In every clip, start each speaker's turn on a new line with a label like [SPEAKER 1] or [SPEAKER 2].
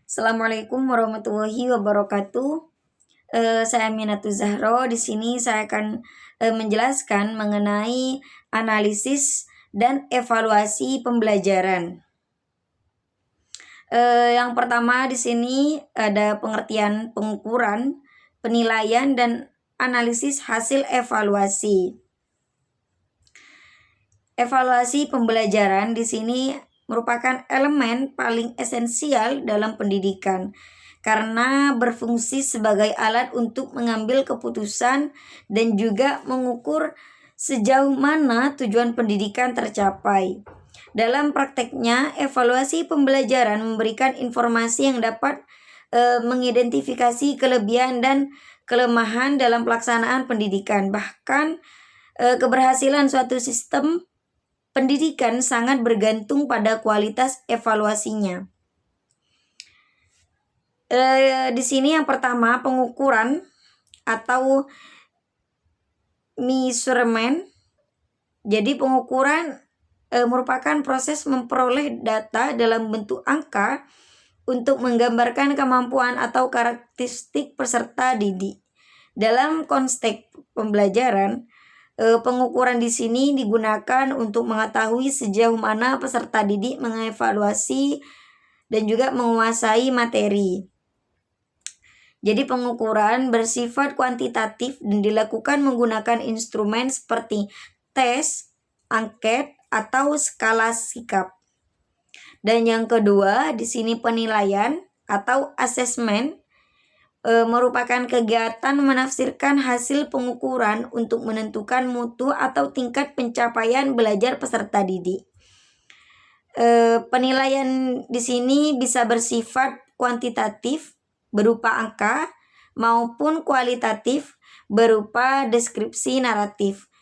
[SPEAKER 1] Assalamualaikum warahmatullahi wabarakatuh. Saya Aminatu Zahro. Di sini saya akan menjelaskan mengenai analisis dan evaluasi pembelajaran. Yang pertama di sini ada pengertian pengukuran, penilaian dan analisis hasil evaluasi. Evaluasi pembelajaran di sini merupakan elemen paling esensial dalam pendidikan karena berfungsi sebagai alat untuk mengambil keputusan dan juga mengukur sejauh mana tujuan pendidikan tercapai. Dalam prakteknya, evaluasi pembelajaran memberikan informasi yang dapat mengidentifikasi kelebihan dan kelemahan dalam pelaksanaan pendidikan. Bahkan keberhasilan suatu sistem pendidikan sangat bergantung pada kualitas evaluasinya. Di sini yang pertama pengukuran atau measurement. Jadi pengukuran merupakan proses memperoleh data dalam bentuk angka untuk menggambarkan kemampuan atau karakteristik peserta didik. Dalam konteks pembelajaran, pengukuran di sini digunakan untuk mengetahui sejauh mana peserta didik mengevaluasi dan juga menguasai materi. Jadi pengukuran bersifat kuantitatif dan dilakukan menggunakan instrumen seperti tes, angket, atau skala sikap. Dan yang kedua, di sini penilaian atau assessment merupakan kegiatan menafsirkan hasil pengukuran untuk menentukan mutu atau tingkat pencapaian belajar peserta didik. Penilaian di sini bisa bersifat kuantitatif berupa angka maupun kualitatif berupa deskripsi naratif.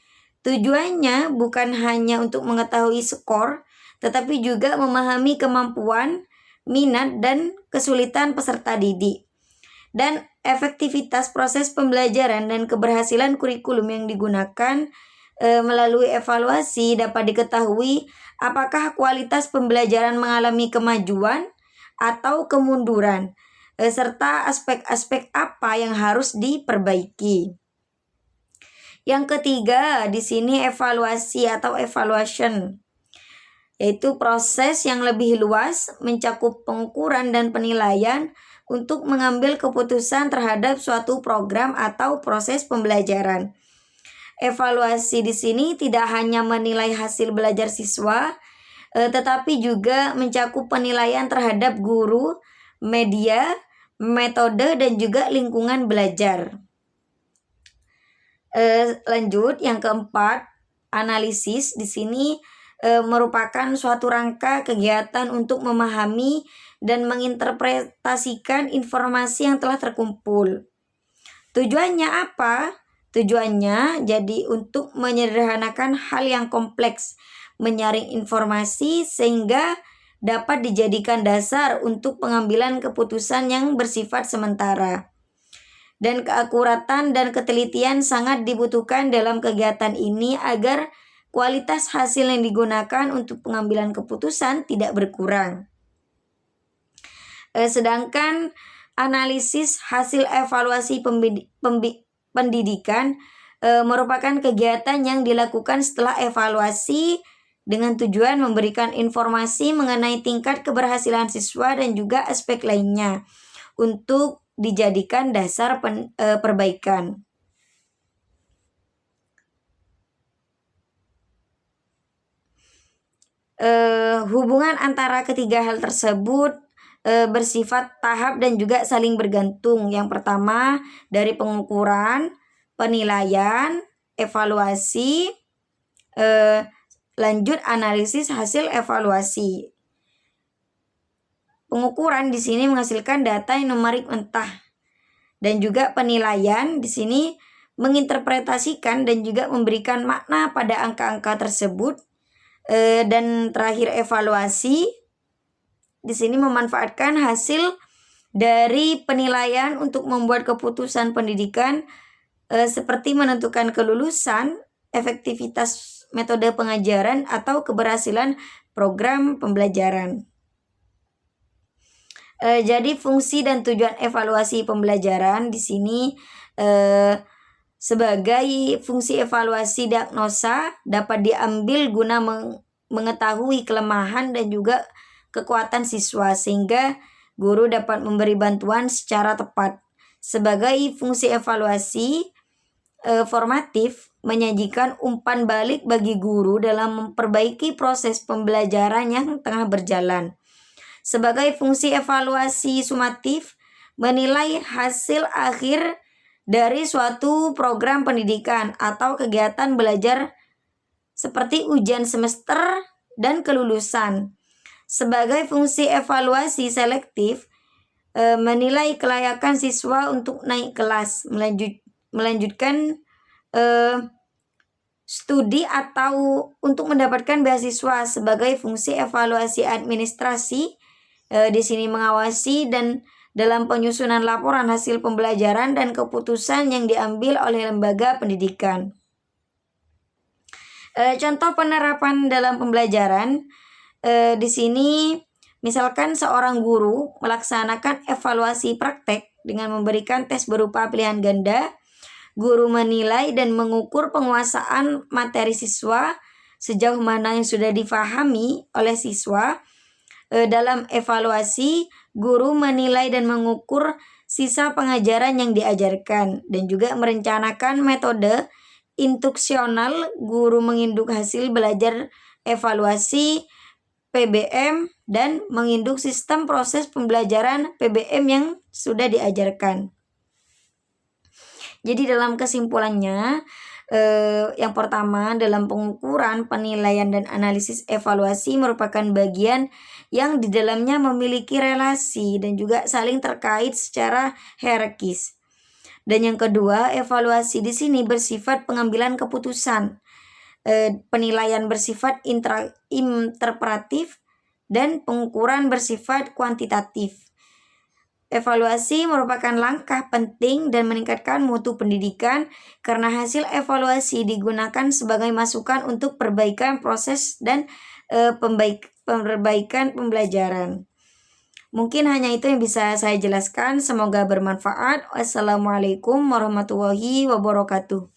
[SPEAKER 1] Tujuannya bukan hanya untuk mengetahui skor, tetapi juga memahami kemampuan, minat, dan kesulitan peserta didik. Dan efektivitas proses pembelajaran dan keberhasilan kurikulum yang digunakan melalui evaluasi dapat diketahui apakah kualitas pembelajaran mengalami kemajuan atau kemunduran, serta aspek-aspek apa yang harus diperbaiki. Yang ketiga, di sini evaluasi atau evaluation, yaitu proses yang lebih luas mencakup pengukuran dan penilaian untuk mengambil keputusan terhadap suatu program atau proses pembelajaran. Evaluasi di sini tidak hanya menilai hasil belajar siswa, tetapi juga mencakup penilaian terhadap guru, media, metode, dan juga lingkungan belajar. Lanjut, yang keempat, analisis di sini merupakan suatu rangka kegiatan untuk memahami dan menginterpretasikan informasi yang telah terkumpul. Tujuannya apa? Tujuannya jadi untuk menyederhanakan hal yang kompleks, menyaring informasi sehingga dapat dijadikan dasar untuk pengambilan keputusan yang bersifat sementara. Dan keakuratan dan ketelitian sangat dibutuhkan dalam kegiatan ini agar kualitas hasil yang digunakan untuk pengambilan keputusan tidak berkurang. Sedangkan analisis hasil evaluasi pendidikan merupakan kegiatan yang dilakukan setelah evaluasi dengan tujuan memberikan informasi mengenai tingkat keberhasilan siswa dan juga aspek lainnya untuk dijadikan dasar perbaikan. Hubungan antara ketiga hal tersebut bersifat tahap dan juga saling bergantung. Yang pertama dari pengukuran, penilaian, evaluasi, lanjut analisis hasil evaluasi. Pengukuran di sini menghasilkan data yang numerik mentah, dan juga penilaian di sini menginterpretasikan dan juga memberikan makna pada angka-angka tersebut. Dan terakhir evaluasi di sini memanfaatkan hasil dari penilaian untuk membuat keputusan pendidikan seperti menentukan kelulusan, efektivitas metode pengajaran atau keberhasilan program pembelajaran. Jadi fungsi dan tujuan evaluasi pembelajaran di sini sebagai fungsi evaluasi diagnosa dapat diambil guna mengetahui kelemahan dan juga kekuatan siswa sehingga guru dapat memberi bantuan secara tepat. Sebagai fungsi evaluasi formatif menyajikan umpan balik bagi guru dalam memperbaiki proses pembelajaran yang tengah berjalan. Sebagai fungsi evaluasi sumatif, menilai hasil akhir dari suatu program pendidikan atau kegiatan belajar seperti ujian semester dan kelulusan. Sebagai fungsi evaluasi selektif, menilai kelayakan siswa untuk naik kelas, melanjutkan studi atau untuk mendapatkan beasiswa. Sebagai fungsi evaluasi administrasi, di sini mengawasi dan dalam penyusunan laporan hasil pembelajaran dan keputusan yang diambil oleh lembaga pendidikan. Contoh penerapan dalam pembelajaran di sini misalkan seorang guru melaksanakan evaluasi praktek dengan memberikan tes berupa pilihan ganda. Guru menilai dan mengukur penguasaan materi siswa sejauh mana yang sudah difahami oleh siswa. Dalam evaluasi, guru menilai dan mengukur sisa pengajaran yang diajarkan dan juga merencanakan metode instruksional. Guru menginduk hasil belajar evaluasi PBM dan menginduk sistem proses pembelajaran PBM yang sudah diajarkan. Jadi dalam kesimpulannya, yang pertama, dalam pengukuran, penilaian, dan analisis evaluasi merupakan bagian yang di dalamnya memiliki relasi dan juga saling terkait secara hierarkis. Dan yang kedua, evaluasi di sini bersifat pengambilan keputusan. Penilaian bersifat interpretatif dan pengukuran bersifat kuantitatif. Evaluasi merupakan langkah penting dan meningkatkan mutu pendidikan karena hasil evaluasi digunakan sebagai masukan untuk perbaikan proses dan perbaikan pembelajaran. Mungkin hanya itu yang bisa saya jelaskan. Semoga bermanfaat. Wassalamualaikum warahmatullahi wabarakatuh.